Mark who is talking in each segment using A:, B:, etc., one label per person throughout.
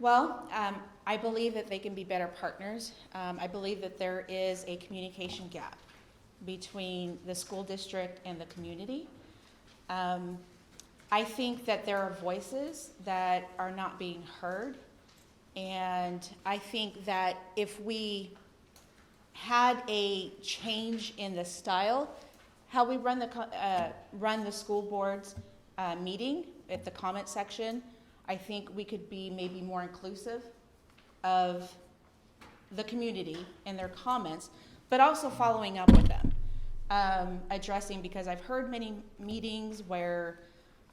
A: Well, I believe that they can be better partners. I believe that there is a communication gap between the school district and the community. I think that there are voices that are not being heard, and I think that if we had a change in the style, how we run the school board's meeting at the comment section, I think we could be maybe more inclusive of the community and their comments, but also following up with them, addressing, because I've heard many meetings where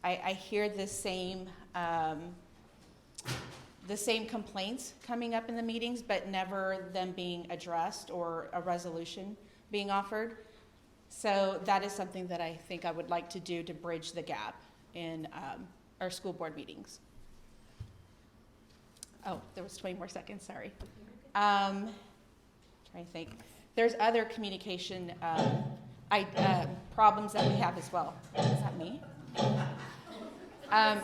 A: I hear the same complaints coming up in the meetings, but never them being addressed or a resolution being offered. So that is something that I think I would like to do to bridge the gap in our school board meetings. Oh, there was 20 more seconds, sorry. Trying to think. There's other communication problems that we have as well. Is that me?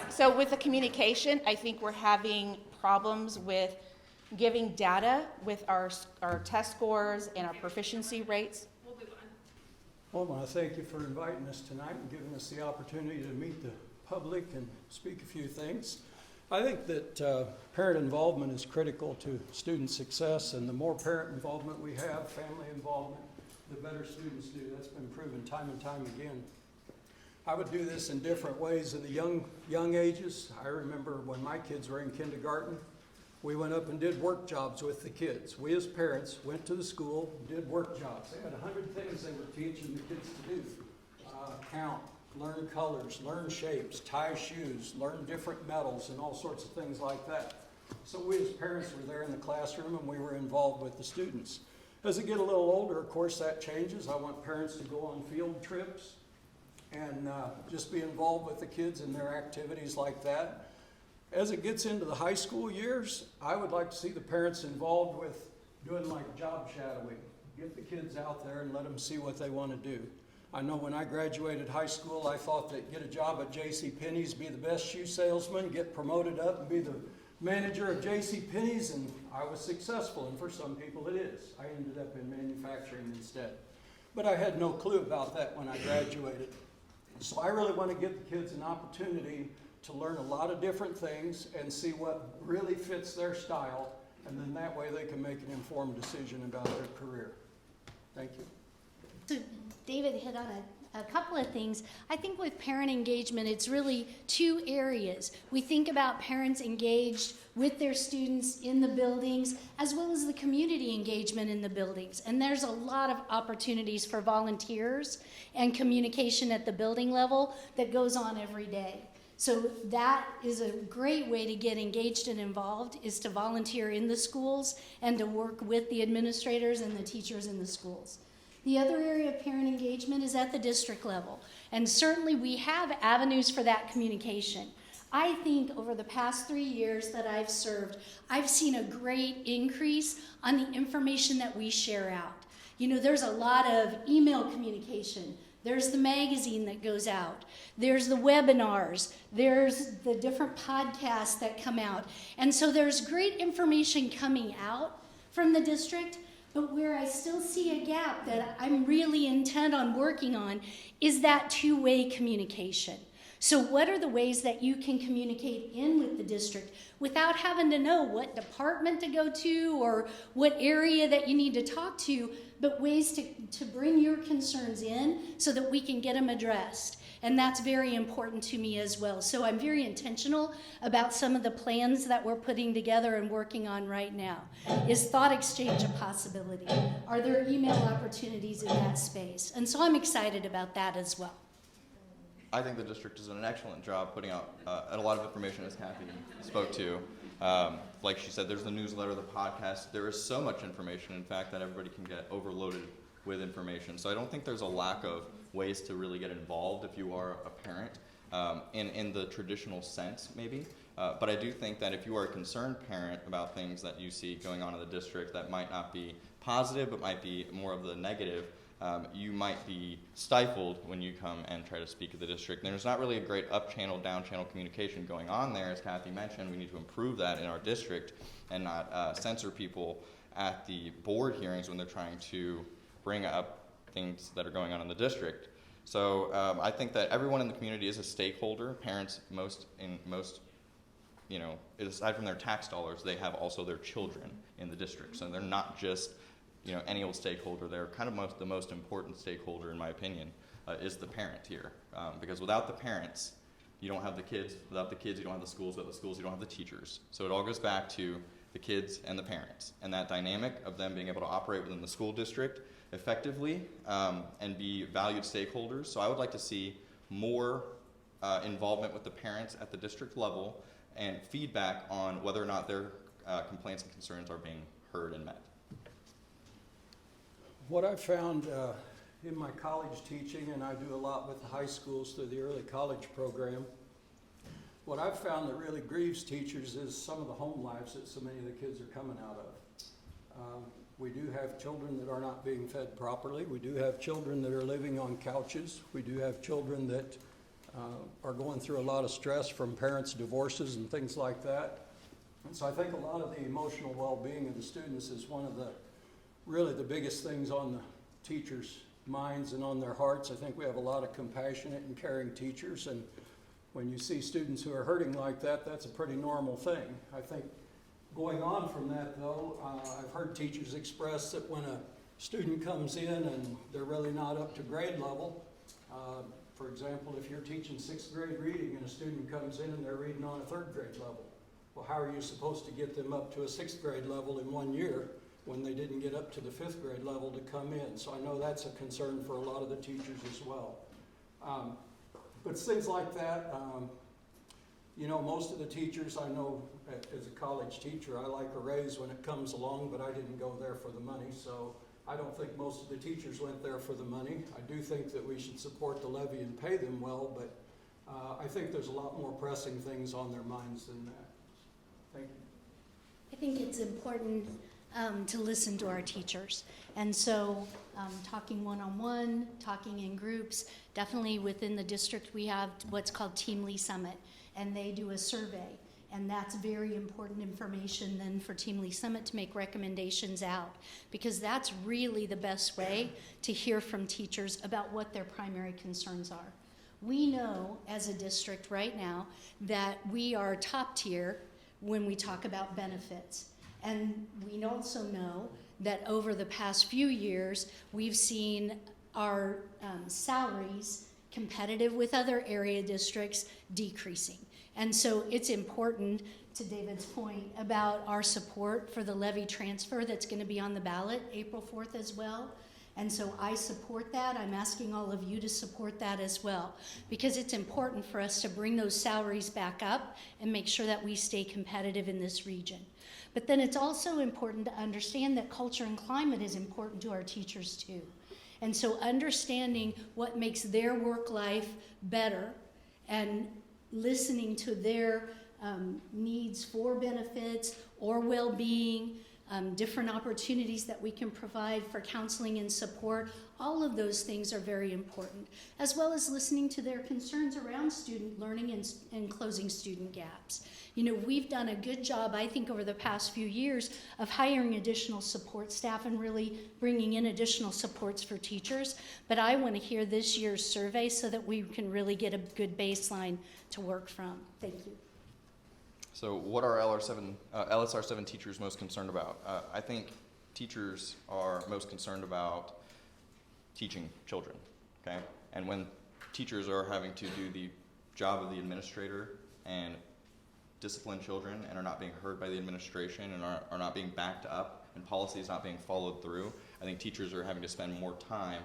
A: So with the communication, I think we're having problems with giving data with our test scores and our proficiency rates.
B: Well, I want to thank you for inviting us tonight and giving us the opportunity to meet the public and speak a few things. I think that parent involvement is critical to student success, and the more parent involvement we have, family involvement, the better students do. That's been proven time and time again. I would do this in different ways in the young ages. I remember when my kids were in kindergarten, we went up and did work jobs with the kids. We as parents went to the school, did work jobs. They had 100 things they were teaching the kids to do. Count, learn colors, learn shapes, tie shoes, learn different metals, and all sorts of things like that. So we as parents were there in the classroom and we were involved with the students. As they get a little older, of course, that changes. I want parents to go on field trips and just be involved with the kids in their activities like that. As it gets into the high school years, I would like to see the parents involved with doing like job shadowing. Get the kids out there and let them see what they want to do. I know when I graduated high school, I thought that get a job at JCPenney's, be the best shoe salesman, get promoted up and be the manager of JCPenney's, and I was successful, and for some people it is. I ended up in manufacturing instead. But I had no clue about that when I graduated. So I really want to give the kids an opportunity to learn a lot of different things and see what really fits their style, and then that way they can make an informed decision about their career. Thank you.
C: So David hit on a couple of things. I think with parent engagement, it's really two areas. We think about parents engaged with their students in the buildings, as well as the community engagement in the buildings. And there's a lot of opportunities for volunteers and communication at the building level that goes on every day. So that is a great way to get engaged and involved, is to volunteer in the schools and to work with the administrators and the teachers in the schools. The other area of parent engagement is at the district level, and certainly we have avenues for that communication. I think over the past 3 years that I've served, I've seen a great increase on the information that we share out. You know, there's a lot of email communication. There's the magazine that goes out. There's the webinars. There's the different podcasts that come out. And so there's great information coming out from the district. But where I still see a gap that I'm really intent on working on is that two-way communication. So what are the ways that you can communicate in with the district without having to know what department to go to or what area that you need to talk to, but ways to bring your concerns in so that we can get them addressed. And that's very important to me as well. So I'm very intentional about some of the plans that we're putting together and working on right now. Is thought exchange a possibility? Are there email opportunities in that space? And so I'm excited about that as well.
D: I think the district has done an excellent job putting out a lot of information, as Kathy spoke to. Like she said, there's the newsletter, the podcast. There is so much information, in fact, that everybody can get overloaded with information. So I don't think there's a lack of ways to really get involved if you are a parent in the traditional sense, maybe. But I do think that if you are a concerned parent about things that you see going on in the district that might not be positive but might be more of the negative, you might be stifled when you come and try to speak at the district. And there's not really a great up-channel, down-channel communication going on there. As Kathy mentioned, we need to improve that in our district and not censor people at the board hearings when they're trying to bring up things that are going on in the district. So I think that everyone in the community is a stakeholder. Parents, aside from their tax dollars, they have also their children in the district. So they're not just any old stakeholder. They're kind of the most important stakeholder, in my opinion, is the parent here. Because without the parents, you don't have the kids. Without the kids, you don't have the schools. Without the schools, you don't have the teachers. So it all goes back to the kids and the parents. And that dynamic of them being able to operate within the school district effectively and be valued stakeholders. So I would like to see more involvement with the parents at the district level and feedback on whether or not their complaints and concerns are being heard and met.
B: What I've found in my college teaching, and I do a lot with the high schools through the early college program, what I've found that really grieves teachers is some of the home lives that so many of the kids are coming out of. We do have children that are not being fed properly. We do have children that are living on couches. We do have children that are going through a lot of stress from parents' divorces and things like that. And so I think a lot of the emotional well-being of the students is one of the really the biggest things on the teachers' minds and on their hearts. I think we have a lot of compassionate and caring teachers, and when you see students who are hurting like that, that's a pretty normal thing. I think going on from that, though, I've heard teachers express that when a student comes in and they're really not up to grade level, for example, if you're teaching 6th grade reading and a student comes in and they're reading on a 3rd grade level, well, how are you supposed to get them up to a 6th grade level in 1 year when they didn't get up to the 5th grade level to come in? So I know that's a concern for a lot of the teachers as well. But it's things like that. Most of the teachers I know as a college teacher, I like a raise when it comes along, but I didn't go there for the money. So I don't think most of the teachers went there for the money. I do think that we should support the levy and pay them well, but I think there's a lot more pressing things on their minds than that. Thank you.
C: I think it's important to listen to our teachers. And so talking one-on-one, talking in groups, definitely within the district we have what's called Team Lee Summit, and they do a survey. And that's very important information then for Team Lee Summit to make recommendations out, because that's really the best way to hear from teachers about what their primary concerns are. We know as a district right now that we are top tier when we talk about benefits. And we also know that over the past few years, we've seen our salaries competitive with other area districts decreasing. And so it's important, to David's point, about our support for the levy transfer that's going to be on the ballot April 4th as well. And so I support that. I'm asking all of you to support that as well, because it's important for us to bring those salaries back up and make sure that we stay competitive in this region. But then it's also important to understand that culture and climate is important to our teachers too. And so understanding what makes their work life better and listening to their needs for benefits or well-being, different opportunities that we can provide for counseling and support, all of those things are very important, as well as listening to their concerns around student learning and closing student gaps. We've done a good job, I think, over the past few years of hiring additional support staff and really bringing in additional supports for teachers. But I want to hear this year's survey so that we can really get a good baseline to work from. Thank you.
D: So what are LSR7 teachers most concerned about? I think teachers are most concerned about teaching children, okay? And when teachers are having to do the job of the administrator and discipline children and are not being heard by the administration and are not being backed up and policies not being followed through, I think teachers are having to spend more time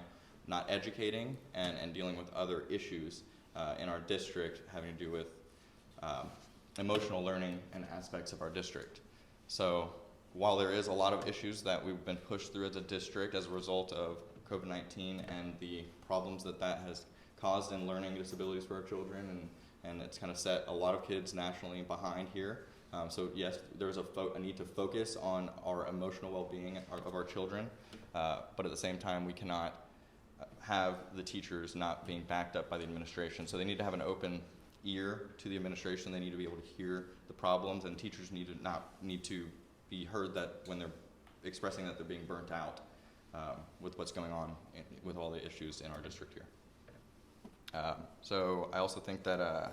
D: not educating and dealing with other issues in our district having to do with emotional learning and aspects of our district. So while there is a lot of issues that we've been pushed through as a district as a result of COVID-19 and the problems that has caused in learning disabilities for our children, and it's kind of set a lot of kids nationally behind here. So yes, there's a need to focus on our emotional well-being of our children, but at the same time we cannot have the teachers not being backed up by the administration. So they need to have an open ear to the administration. They need to be able to hear the problems, and teachers need to be heard that when they're expressing that they're being burnt out with what's going on with all the issues in our district here. So I also think that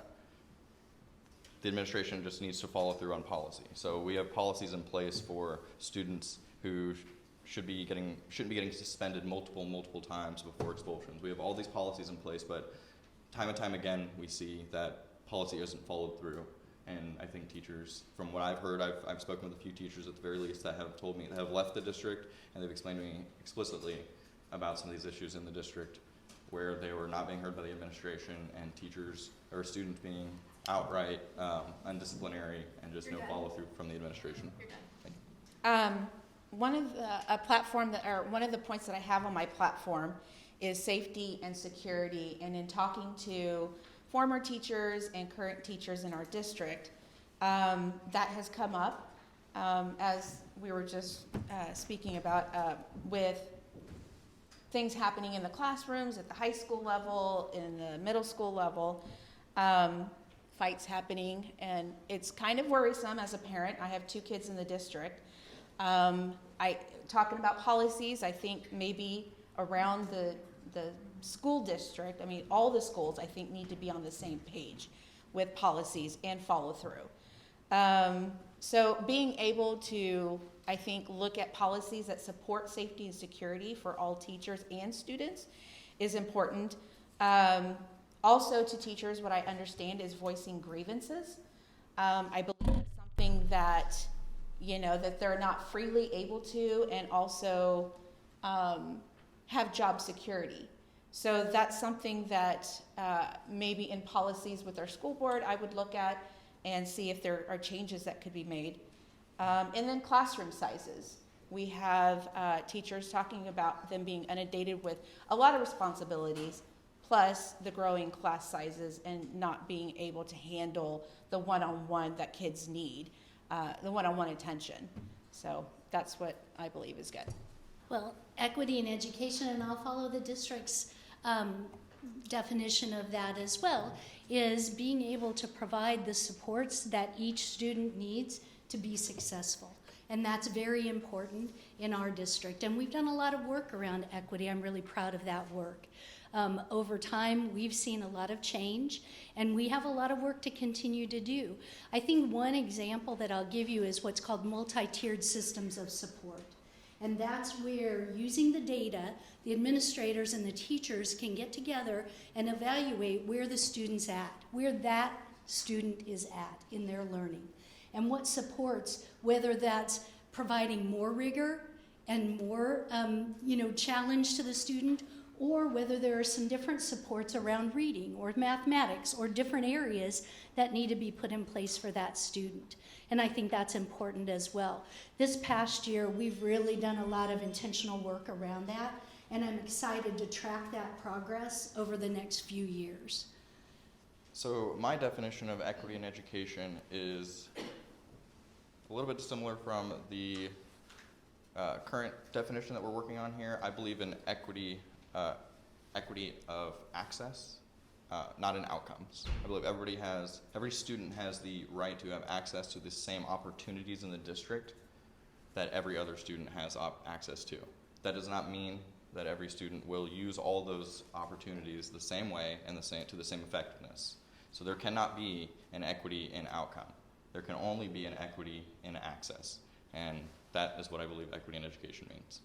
D: the administration just needs to follow through on policy. So we have policies in place for students who shouldn't be getting suspended multiple times before expulsions. We have all these policies in place, but time and time again we see that policy isn't followed through. And I think teachers, from what I've heard, I've spoken with a few teachers at the very least that have told me, that have left the district, and they've explained to me explicitly about some of these issues in the district where they were not being heard by the administration, and teachers or students being outright undisciplinary and just no follow through from the administration.
A: One of the points that I have on my platform is safety and security, and in talking to former teachers and current teachers in our district, that has come up as we were just speaking about with things happening in the classrooms at the high school level, in the middle school level, fights happening, and it's kind of worrisome as a parent. I have 2 kids in the district. Talking about policies, I think maybe around the school district, I mean, all the schools, I think, need to be on the same page with policies and follow through. So being able to, I think, look at policies that support safety and security for all teachers and students is important. Also to teachers, what I understand is voicing grievances. I believe it's something that, that they're not freely able to, and also have job security. So that's something that maybe in policies with our school board I would look at and see if there are changes that could be made. And then classroom sizes. We have teachers talking about them being inundated with a lot of responsibilities, plus the growing class sizes and not being able to handle the one-on-one that kids need, the one-on-one attention. So that's what I believe is good.
C: Well, equity in education, and I'll follow the district's definition of that as well, is being able to provide the supports that each student needs to be successful. And that's very important in our district. And we've done a lot of work around equity. I'm really proud of that work. Over time, we've seen a lot of change, and we have a lot of work to continue to do. I think one example that I'll give you is what's called multi-tiered systems of support. And that's where, using the data, the administrators and the teachers can get together and evaluate where the student's at, where that student is at in their learning, and what supports, whether that's providing more rigor and more challenge to the student, or whether there are some different supports around reading or mathematics or different areas that need to be put in place for that student. And I think that's important as well. This past year, we've really done a lot of intentional work around that, and I'm excited to track that progress over the next few years.
D: So my definition of equity in education is a little bit similar from the current definition that we're working on here. I believe in equity of access, not in outcomes. I believe every student has the right to have access to the same opportunities in the district that every other student has access to. That does not mean that every student will use all those opportunities the same way and to the same effectiveness. So there cannot be an equity in outcome. There can only be an equity in access. And that is what I believe equity in education means.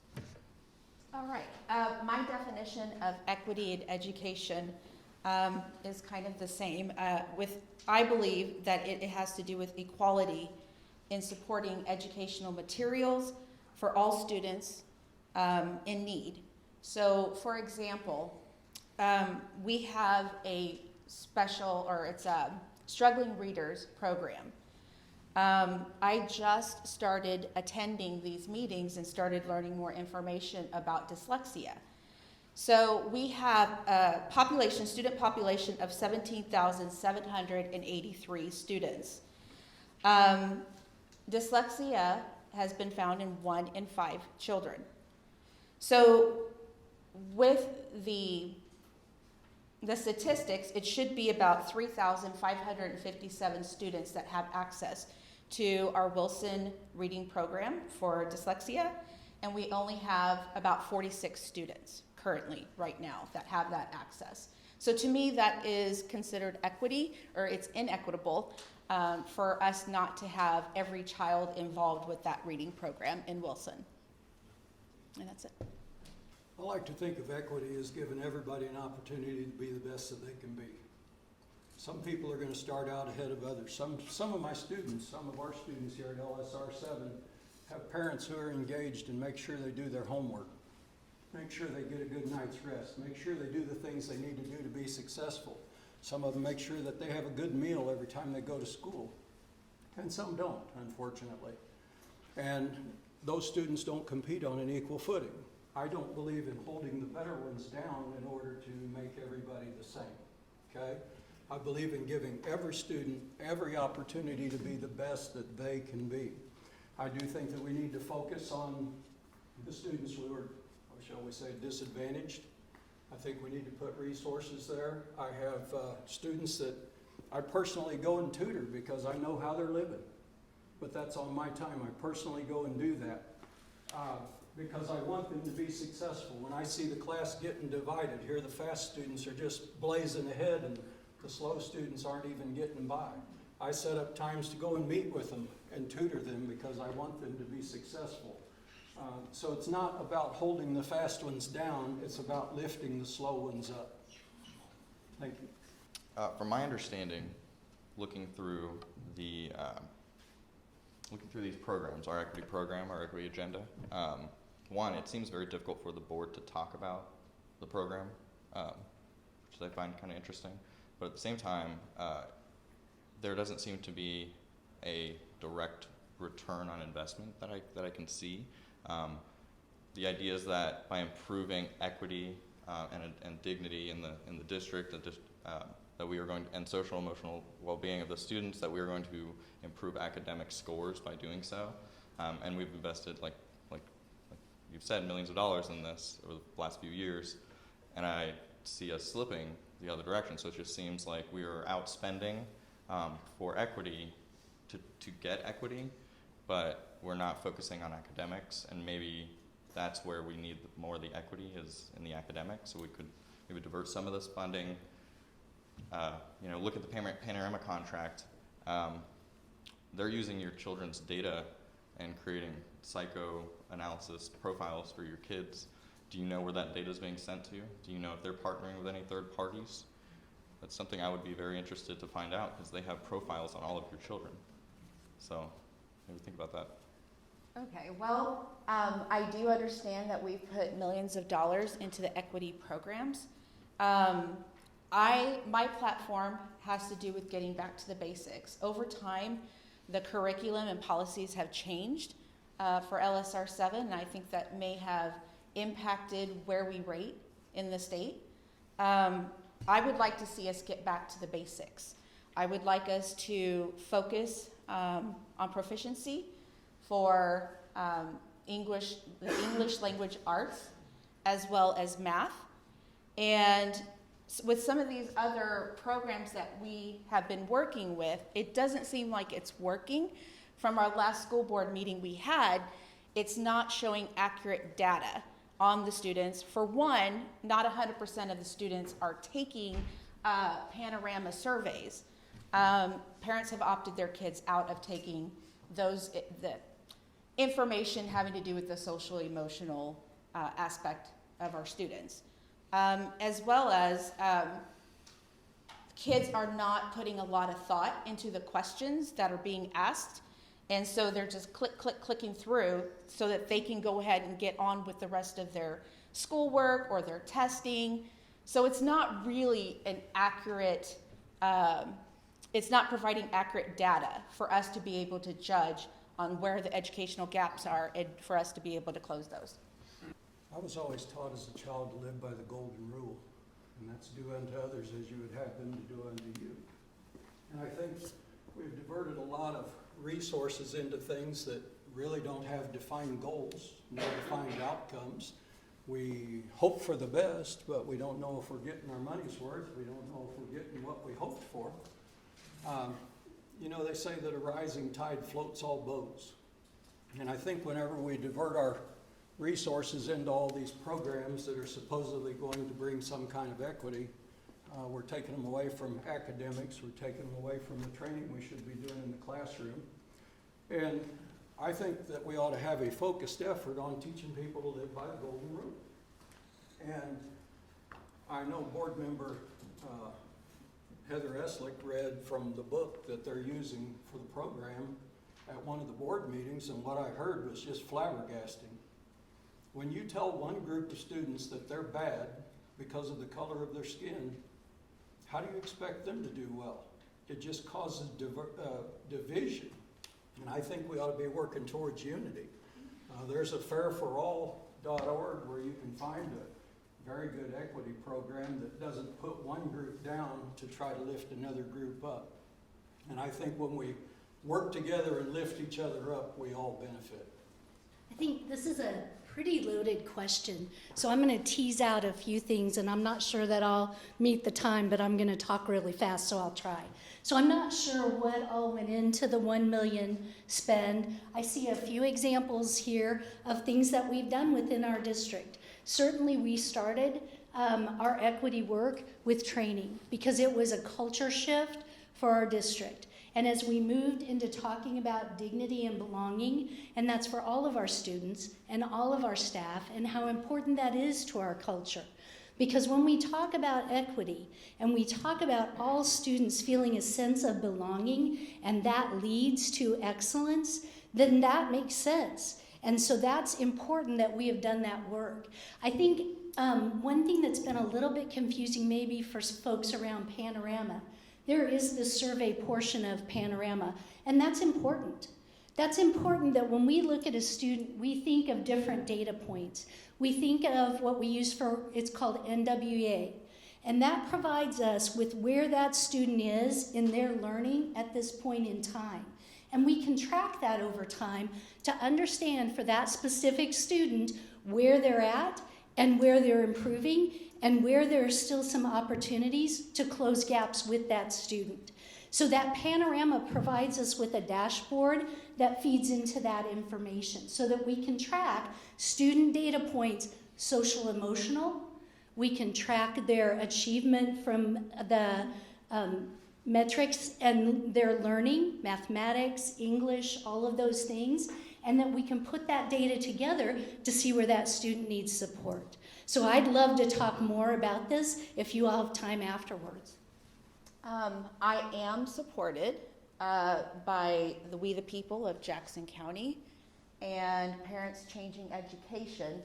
A: All right. My definition of equity in education is kind of the same. I believe that it has to do with equality in supporting educational materials for all students in need. So, for example, we have a it's a struggling readers program. I just started attending these meetings and started learning more information about dyslexia. So we have a student population of 17,783 students. Dyslexia has been found in 1 in 5 children. So with the statistics, it should be about 3,557 students that have access to our Wilson reading program for dyslexia, and we only have about 46 students currently right now that have that access. So to me, that is considered equity, or it's inequitable for us not to have every child involved with that reading program in Wilson. And that's it.
B: I like to think of equity as giving everybody an opportunity to be the best that they can be. Some people are going to start out ahead of others. Some of my students, some of our students here at LSR7 have parents who are engaged and make sure they do their homework, make sure they get a good night's rest, make sure they do the things they need to do to be successful. Some of them make sure that they have a good meal every time they go to school, and some don't, unfortunately. And those students don't compete on an equal footing. I don't believe in holding the better ones down in order to make everybody the same, okay? I believe in giving every student every opportunity to be the best that they can be. I do think that we need to focus on the students who are, shall we say, disadvantaged. I think we need to put resources there. I have students that I personally go and tutor because I know how they're living. But that's on my time. I personally go and do that because I want them to be successful. When I see the class getting divided, here the fast students are just blazing ahead and the slow students aren't even getting by. I set up times to go and meet with them and tutor them because I want them to be successful. So it's not about holding the fast ones down, it's about lifting the slow ones up. Thank you.
D: From my understanding, looking through these programs, our equity program, our equity agenda, one, it seems very difficult for the board to talk about the program, which I find kind of interesting. But at the same time, there doesn't seem to be a direct return on investment that I can see. The idea is that by improving equity and dignity in the district, that we are going to, and social emotional well-being of the students, that we are going to improve academic scores by doing so. And we've invested, like you've said, millions of dollars in this over the last few years, and I see us slipping the other direction. So it just seems like we are outspending for equity to get equity, but we're not focusing on academics, and maybe that's where we need more of the equity is in the academics. So we could maybe divert some of this funding. Look at the Panorama contract. They're using your children's data and creating psychoanalysis profiles for your kids. Do you know where that data is being sent to? Do you know if they're partnering with any third parties? That's something I would be very interested to find out, because they have profiles on all of your children. So maybe think about that.
A: Okay, well, I do understand that we've put millions of dollars into the equity programs. My platform has to do with getting back to the basics. Over time, the curriculum and policies have changed for LSR7, and I think that may have impacted where we rate in the state. I would like to see us get back to the basics. I would like us to focus on proficiency for the English language arts, as well as math. And with some of these other programs that we have been working with, it doesn't seem like it's working. From our last school board meeting we had, it's not showing accurate data on the students. For one, not 100% of the students are taking Panorama surveys. Parents have opted their kids out of taking the information having to do with the social emotional aspect of our students. As well as kids are not putting a lot of thought into the questions that are being asked, and so they're just clicking through so that they can go ahead and get on with the rest of their schoolwork or their testing. So it's not really an accurate, it's not providing accurate data for us to be able to judge on where the educational gaps are and for us to be able to close those.
B: I was always taught as a child to live by the golden rule, and that's do unto others as you would have them to do unto you. And I think we've diverted a lot of resources into things that really don't have defined goals, no defined outcomes. We hope for the best, but we don't know if we're getting our money's worth. We don't know if we're getting what we hoped for. You know, they say that a rising tide floats all boats. And I think whenever we divert our resources into all these programs that are supposedly going to bring some kind of equity, we're taking them away from academics, we're taking them away from the training we should be doing in the classroom. And I think that we ought to have a focused effort on teaching people to live by the golden rule. And I know board member Heather Eslick read from the book that they're using for the program at one of the board meetings, and what I heard was just flabbergasting. When you tell one group of students that they're bad because of the color of their skin, how do you expect them to do well? It just causes division. And I think we ought to be working towards unity. There's a fairforall.org where you can find a very good equity program that doesn't put one group down to try to lift another group up. And I think when we work together and lift each other up, we all benefit.
C: I think this is a pretty loaded question. So I'm going to tease out a few things, and I'm not sure that I'll meet the time, but I'm going to talk really fast, so I'll try. So I'm not sure what all went into the $1 million spend. I see a few examples here of things that we've done within our district. Certainly we started our equity work with training because it was a culture shift for our district. And as we moved into talking about dignity and belonging, and that's for all of our students and all of our staff, and how important that is to our culture. Because when we talk about equity and we talk about all students feeling a sense of belonging, and that leads to excellence, then that makes sense. And so that's important that we have done that work. I think one thing that's been a little bit confusing maybe for folks around Panorama, there is the survey portion of Panorama, and that's important. That's important that when we look at a student, we think of different data points. We think of what we use for, it's called NWA, and that provides us with where that student is in their learning at this point in time. And we can track that over time to understand for that specific student where they're at and where they're improving and where there are still some opportunities to close gaps with that student. So that Panorama provides us with a dashboard that feeds into that information so that we can track student data points, social emotional. We can track their achievement from the metrics and their learning, mathematics, English, all of those things, and that we can put that data together to see where that student needs support. So I'd love to talk more about this if you all have time afterwards.
A: I am supported by the We the People of Jackson County, and Parents Changing Education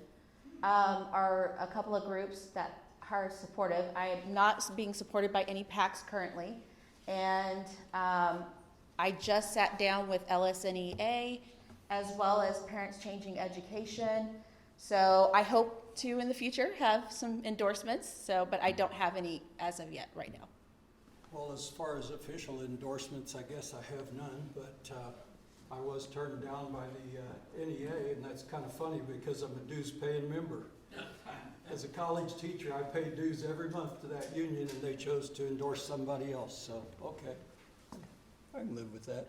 A: are a couple of groups that are supportive. I am not being supported by any PACs currently, and I just sat down with LSNEA as well as Parents Changing Education. So I hope to in the future have some endorsements, but I don't have any as of yet right now.
B: Well, as far as official endorsements, I guess I have none, but I was turned down by the NEA, and that's kind of funny because I'm a dues-paying member. As a college teacher, I pay dues every month to that union, and they chose to endorse somebody else, so, okay. I can live with that.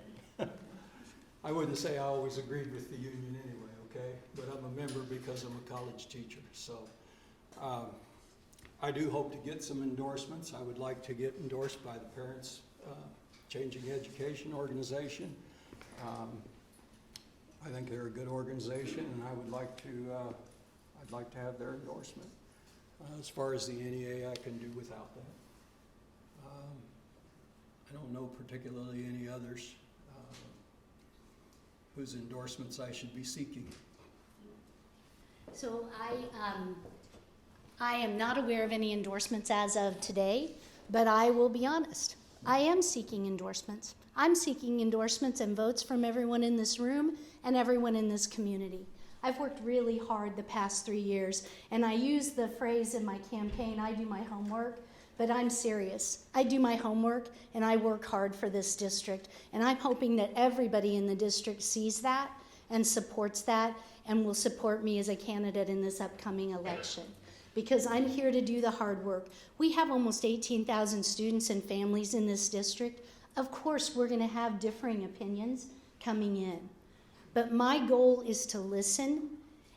B: I wouldn't say I always agreed with the union anyway, okay? But I'm a member because I'm a college teacher, so. I do hope to get some endorsements. I would like to get endorsed by the Parents Changing Education organization. I think they're a good organization, and I would like to, I'd like to have their endorsement. As far as the NEA, I can do without that. I don't know particularly any others whose endorsements I should be seeking.
C: So I am not aware of any endorsements as of today, but I will be honest. I am seeking endorsements. I'm seeking endorsements and votes from everyone in this room and everyone in this community. I've worked really hard the past 3 years, and I use the phrase in my campaign, I do my homework, but I'm serious. I do my homework, and I work hard for this district, and I'm hoping that everybody in the district sees that and supports that and will support me as a candidate in this upcoming election, because I'm here to do the hard work. We have almost 18,000 students and families in this district. Of course, we're going to have differing opinions coming in. But my goal is to listen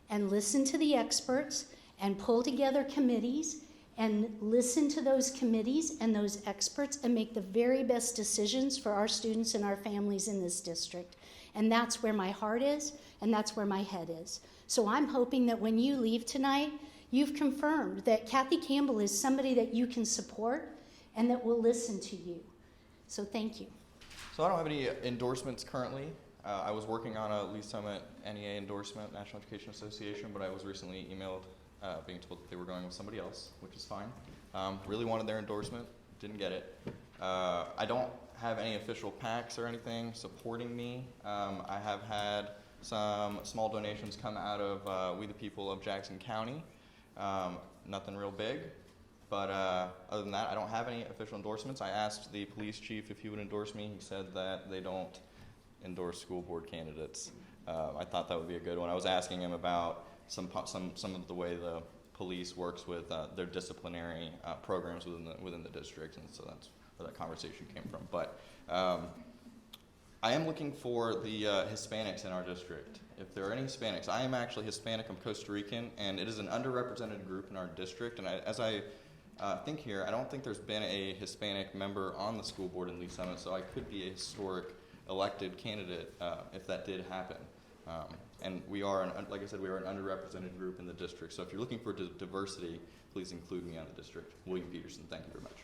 C: and listen to the experts and pull together committees and listen to those committees and those experts and make the very best decisions for our students and our families in this district. And that's where my heart is, and that's where my head is. So I'm hoping that when you leave tonight, you've confirmed that Kathy Campbell is somebody that you can support and that will listen to you. So thank you.
D: So I don't have any endorsements currently. I was working on a Lee Summit NEA endorsement, National Education Association, but I was recently emailed being told that they were going with somebody else, which is fine. Really wanted their endorsement, didn't get it. I don't have any official PACs or anything supporting me. I have had some small donations come out of We the People of Jackson County. Nothing real big, but other than that, I don't have any official endorsements. I asked the police chief if he would endorse me. He said that they don't endorse school board candidates. I thought that would be a good one. I was asking him about some of the way the police works with their disciplinary programs within the district, and so that's where that conversation came from. But I am looking for the Hispanics in our district. If there are any Hispanics, I am actually Hispanic. I'm Costa Rican, and it is an underrepresented group in our district. And as I think here, I don't think there's been a Hispanic member on the school board in Lee Summit, so I could be a historic elected candidate if that did happen. And we are, like I said, we are an underrepresented group in the district. So if you're looking for diversity, please include me on the district. William Peterson, thank you very much.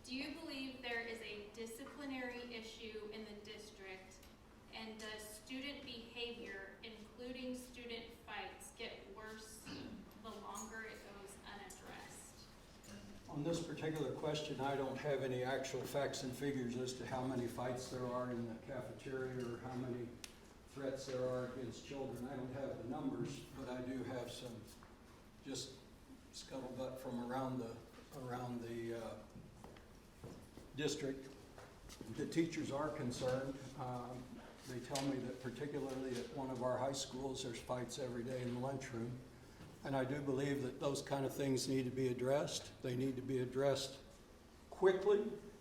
E: Do you believe there is a disciplinary issue in the district, and does student behavior, including student fights, get worse the longer it goes unaddressed?
B: On this particular question, I don't have any actual facts and figures as to how many fights there are in the cafeteria or how many threats there are against children. I don't have the numbers, but I do have some just scuttlebutt from around the district. The teachers are concerned. They tell me that particularly at one of our high schools, there's fights every day in the lunchroom. And I do believe that those kind of things need to be addressed. They need to be addressed quickly,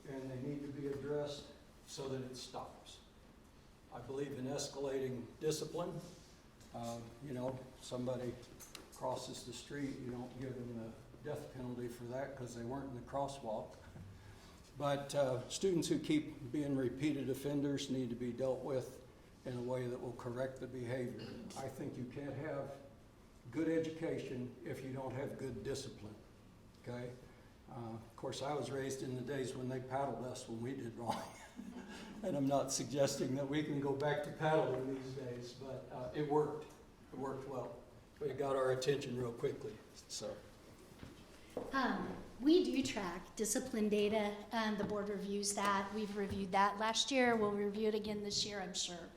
B: and they need to be addressed so that it stops. I believe in escalating discipline. Somebody crosses the street, you don't give them the death penalty for that because they weren't in the crosswalk. But students who keep being repeated offenders need to be dealt with in a way that will correct the behavior. I think you can't have good education if you don't have good discipline, okay? Of course, I was raised in the days when they paddled us when we did wrong. And I'm not suggesting that we can go back to paddling these days, but it worked. It worked well. It got our attention real quickly, so.
C: We do track discipline data. The board reviews that. We've reviewed that last year. We'll review it again this year, I'm sure.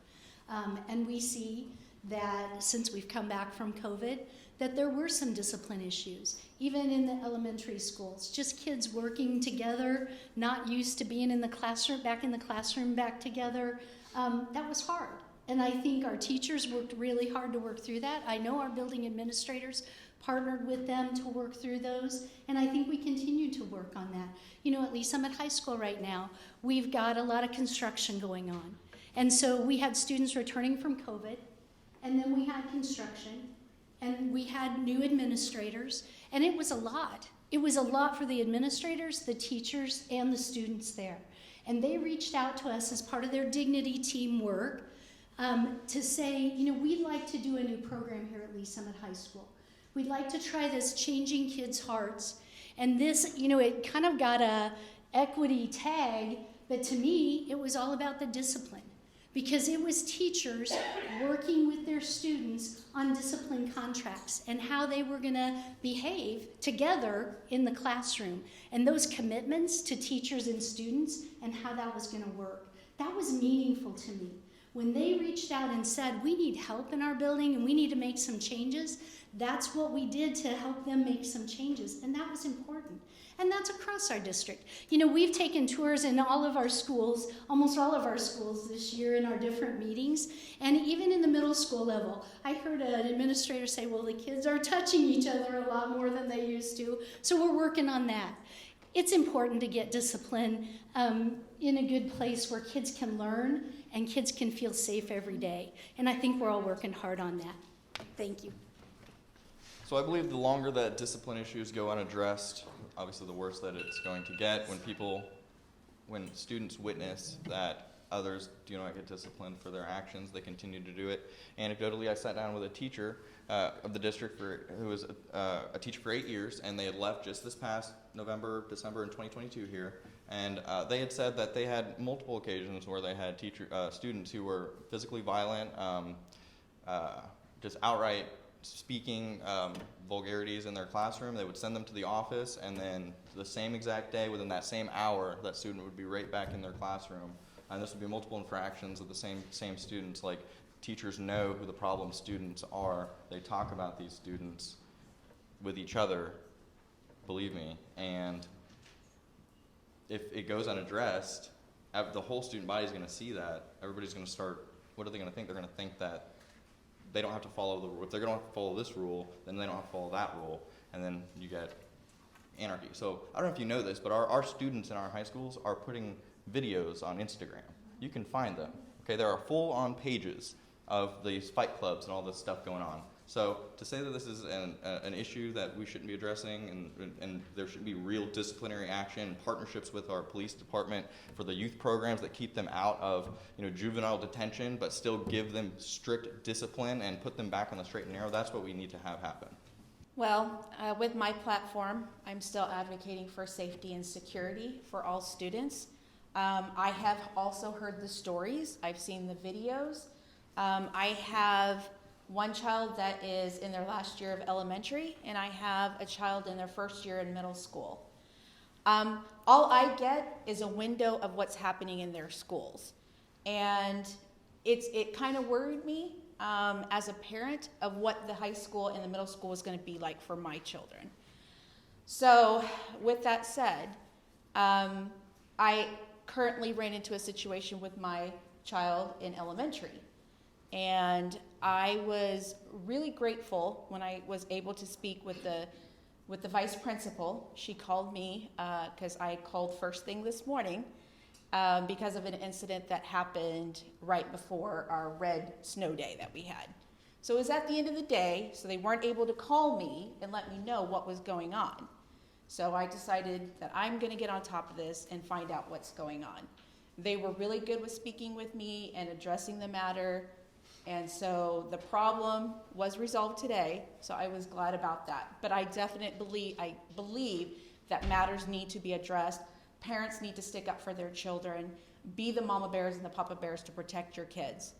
C: And we see that since we've come back from COVID, that there were some discipline issues, even in the elementary schools. Just kids working together, not used to being in the classroom, back together. That was hard. And I think our teachers worked really hard to work through that. I know our building administrators partnered with them to work through those, and I think we continue to work on that. At Lee Summit High School right now, we've got a lot of construction going on. And so we had students returning from COVID, and then we had construction, and we had new administrators, and it was a lot. It was a lot for the administrators, the teachers, and the students there. And they reached out to us as part of their Dignity team work to say, we'd like to do a new program here at Lee Summit High School. We'd like to try this Changing Kids' Hearts. And this, it kind of got a equity tag, but to me, it was all about the discipline. Because it was teachers working with their students on discipline contracts and how they were going to behave together in the classroom. And those commitments to teachers and students and how that was going to work. That was meaningful to me. When they reached out and said, we need help in our building and we need to make some changes, that's what we did to help them make some changes. And that was important. And that's across our district. You know, we've taken tours in all of our schools, almost all of our schools this year in our different meetings, and even in the middle school level. I heard an administrator say, well, the kids are touching each other a lot more than they used to, so we're working on that. It's important to get discipline in a good place where kids can learn and kids can feel safe every day. And I think we're all working hard on that. Thank you.
D: So I believe the longer that discipline issues go unaddressed, obviously the worse that it's going to get. When students witness that others do not get disciplined for their actions, they continue to do it. Anecdotally, I sat down with a teacher of the district who was a teacher for 8 years, and they had left just this past November, December in 2022 here. And they had said that they had multiple occasions where they had students who were physically violent, just outright speaking vulgarities in their classroom. They would send them to the office, and then the same exact day, within that same hour, that student would be right back in their classroom. And this would be multiple infractions of the same students. Like, teachers know who the problem students are. They talk about these students with each other, believe me, and if it goes unaddressed, the whole student body is going to see that. Everybody's going to start, what are they going to think? They're going to think that they don't have to follow the rule. If they're going to have to follow this rule, then they don't have to follow that rule, and then you get anarchy. So I don't know if you know this, but our students in our high schools are putting videos on Instagram. You can find them. Okay, there are full-on pages of these fight clubs and all this stuff going on. So to say that this is an issue that we shouldn't be addressing, and there should be real disciplinary action and partnerships with our police department for the youth programs that keep them out of juvenile detention, but still give them strict discipline and put them back on the straight and narrow, that's what we need to have happen.
A: Well, with my platform, I'm still advocating for safety and security for all students. I have also heard the stories. I've seen the videos. I have one child that is in their last year of elementary, and I have a child in their first year in middle school. All I get is a window of what's happening in their schools. And it kind of worried me as a parent of what the high school and the middle school was going to be like for my children. So with that said, I currently ran into a situation with my child in elementary. And I was really grateful when I was able to speak with the vice principal. She called me because I called first thing this morning because of an incident that happened right before our red snow day that we had. So it was at the end of the day, so they weren't able to call me and let me know what was going on. So I decided that I'm going to get on top of this and find out what's going on. They were really good with speaking with me and addressing the matter. And so the problem was resolved today, so I was glad about that. But I definitely believe that matters need to be addressed. Parents need to stick up for their children. Be the mama bears and the papa bears to protect your kids.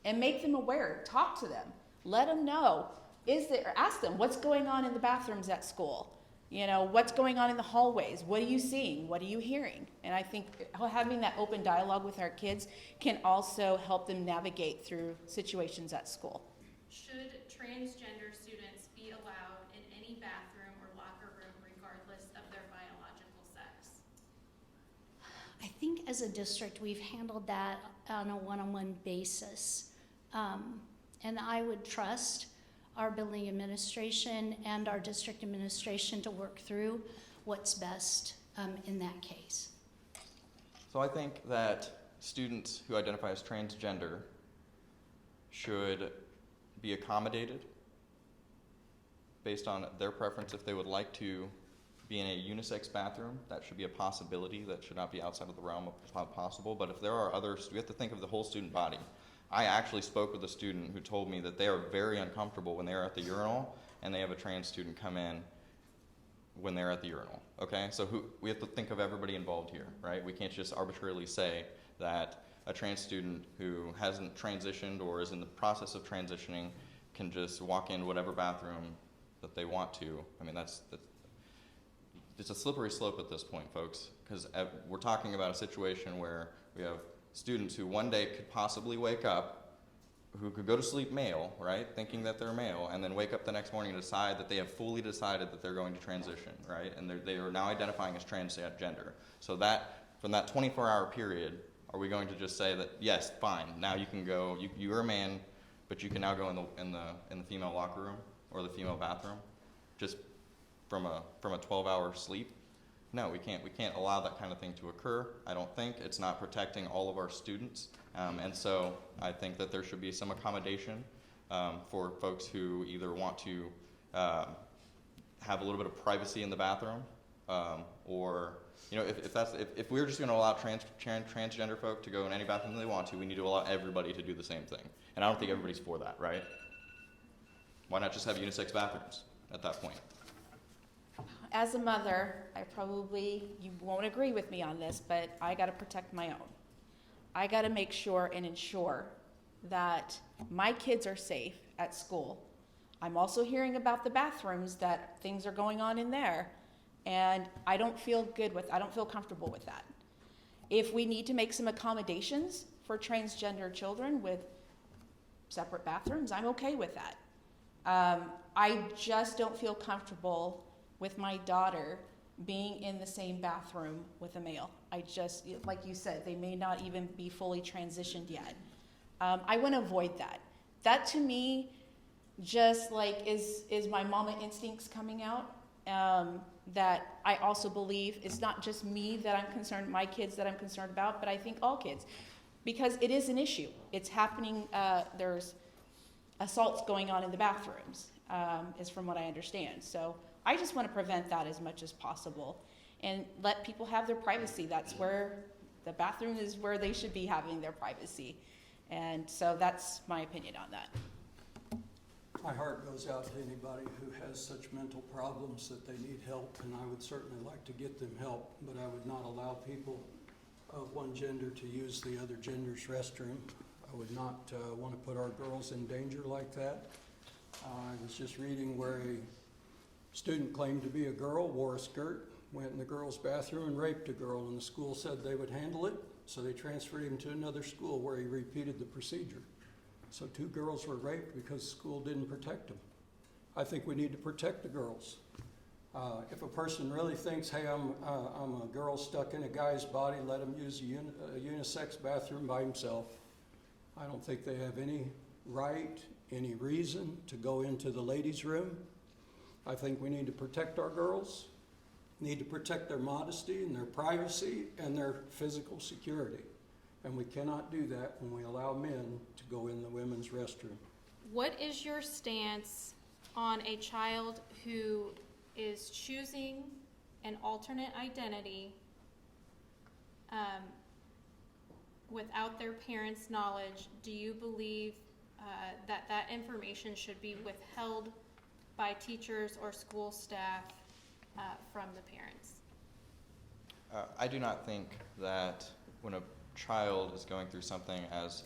A: And make them aware. Talk to them. Let them know. Ask them, what's going on in the bathrooms at school? What's going on in the hallways? What are you seeing? What are you hearing? And I think having that open dialogue with our kids can also help them navigate through situations at school.
E: Should transgender students be allowed in any bathroom or locker room regardless of their biological sex?
C: I think as a district, we've handled that on a one-on-one basis. And I would trust our building administration and our district administration to work through what's best in that case.
D: So I think that students who identify as transgender should be accommodated based on their preference. If they would like to be in a unisex bathroom, that should be a possibility. That should not be outside of the realm of possible. But if there are others, we have to think of the whole student body. I actually spoke with a student who told me that they are very uncomfortable when they're at the urinal and they have a trans student come in when they're at the urinal, okay? So we have to think of everybody involved here, right? We can't just arbitrarily say that a trans student who hasn't transitioned or is in the process of transitioning can just walk in whatever bathroom that they want to. I mean, it's a slippery slope at this point, folks, because we're talking about a situation where we have students who one day could possibly wake up who could go to sleep male, right, thinking that they're male, and then wake up the next morning and decide that they have fully decided that they're going to transition, right, and they are now identifying as transgender. So that, from that 24-hour period, are we going to just say that, yes, fine, now you can go, you're a man, but you can now go in the female locker room or the female bathroom, just from a 12-hour sleep? No, we can't allow that kind of thing to occur. I don't think it's not protecting all of our students, and so I think that there should be some accommodation for folks who either want to have a little bit of privacy in the bathroom, or if we're just going to allow transgender folk to go in any bathroom they want to, we need to allow everybody to do the same thing. And I don't think everybody's for that, right? Why not just have unisex bathrooms at that point?
A: As a mother, you won't agree with me on this, but I got to protect my own. I got to make sure and ensure that my kids are safe at school. I'm also hearing about the bathrooms, that things are going on in there, and I don't feel comfortable with that. If we need to make some accommodations for transgender children with separate bathrooms, I'm okay with that. I just don't feel comfortable with my daughter being in the same bathroom with a male. Like you said, they may not even be fully transitioned yet. I want to avoid that. That to me, just like is my mama instincts coming out, that I also believe it's not just me that I'm concerned, my kids that I'm concerned about, but I think all kids, because it is an issue. It's happening, there's assaults going on in the bathrooms, is from what I understand. So I just want to prevent that as much as possible and let people have their privacy. That's where the bathroom is, where they should be having their privacy. And so that's my opinion on that.
B: My heart goes out to anybody who has such mental problems that they need help, and I would certainly like to get them help, but I would not allow people of one gender to use the other gender's restroom. I would not want to put our girls in danger like that. I was just reading where a student claimed to be a girl, wore a skirt, went in the girls' bathroom and raped a girl, and the school said they would handle it, so they transferred him to another school where he repeated the procedure. So 2 girls were raped because the school didn't protect them. I think we need to protect the girls. If a person really thinks, hey, I'm a girl stuck in a guy's body, let him use a unisex bathroom by himself. I don't think they have any right, any reason to go into the ladies' room. I think we need to protect our girls, need to protect their modesty and their privacy and their physical security. And we cannot do that when we allow men to go in the women's restroom.
E: What is your stance on a child who is choosing an alternate identity without their parents' knowledge? Do you believe that information should be withheld by teachers or school staff from the parents?
D: I do not think that when a child is going through something as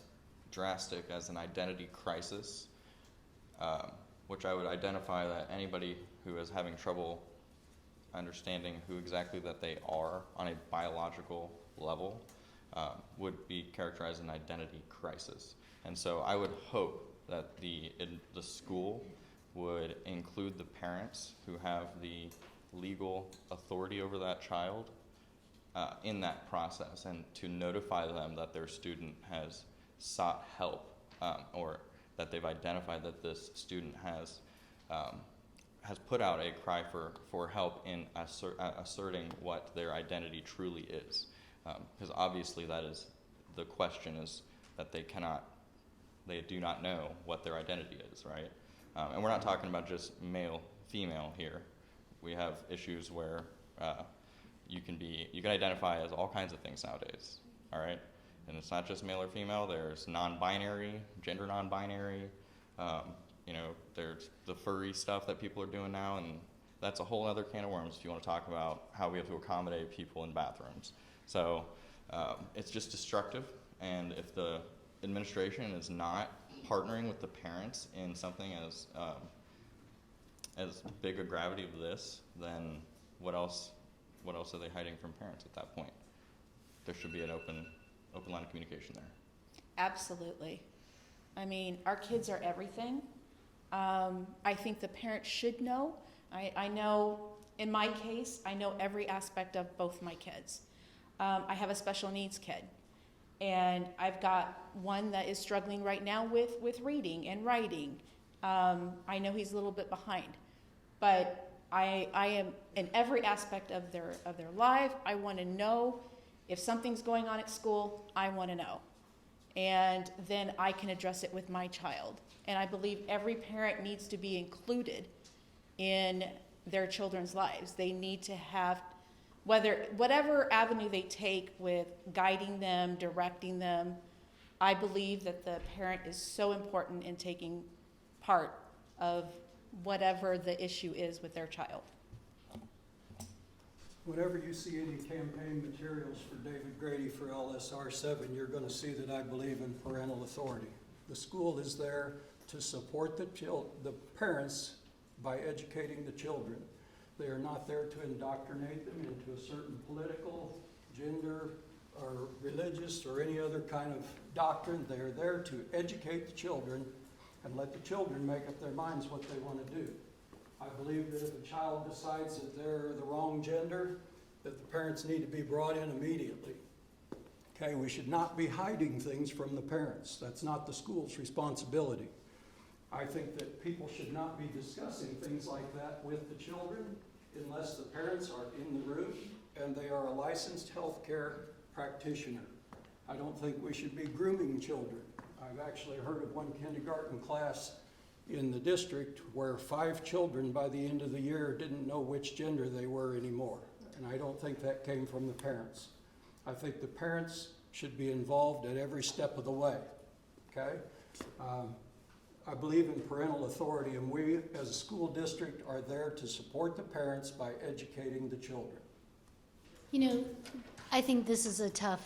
D: drastic as an identity crisis, which I would identify that anybody who is having trouble understanding who exactly that they are on a biological level would be characterized as an identity crisis. And so I would hope that the school would include the parents who have the legal authority over that child in that process, and to notify them that their student has sought help, or that they've identified that this student has put out a cry for help in asserting what their identity truly is. Because obviously that is the question, is that they do not know what their identity is, right? And we're not talking about just male, female here. We have issues where you can identify as all kinds of things nowadays, all right? And it's not just male or female. There's non-binary, gender non-binary. There's the furry stuff that people are doing now, and that's a whole other can of worms if you want to talk about how we have to accommodate people in bathrooms. So it's just destructive, and if the administration is not partnering with the parents in something as big a gravity of this, then what else are they hiding from parents at that point? There should be an open line of communication there.
A: Absolutely. I mean, our kids are everything. I think the parents should know. I know, in my case, I know every aspect of both my kids. I have a special needs kid, and I've got one that is struggling right now with reading and writing. I know he's a little bit behind, but I am in every aspect of their life. I want to know if something's going on at school. I want to know, and then I can address it with my child. And I believe every parent needs to be included in their children's lives. They need to have, whatever avenue they take with guiding them, directing them. I believe that the parent is so important in taking part of whatever the issue is with their child.
B: Whenever you see any campaign materials for David Grady for LSR7, you're going to see that I believe in parental authority. The school is there to support the parents by educating the children. They are not there to indoctrinate them into a certain political, gender, or religious, or any other kind of doctrine. They are there to educate the children and let the children make up their minds what they want to do. I believe that if a child decides that they're the wrong gender, that the parents need to be brought in immediately. Okay, we should not be hiding things from the parents. That's not the school's responsibility. I think that people should not be discussing things like that with the children unless the parents are in the room and they are a licensed healthcare practitioner. I don't think we should be grooming children. I've actually heard of one kindergarten class in the district where 5 children by the end of the year didn't know which gender they were anymore. And I don't think that came from the parents. I think the parents should be involved at every step of the way, okay? I believe in parental authority, and we as a school district are there to support the parents by educating the children.
C: You know, I think this is a tough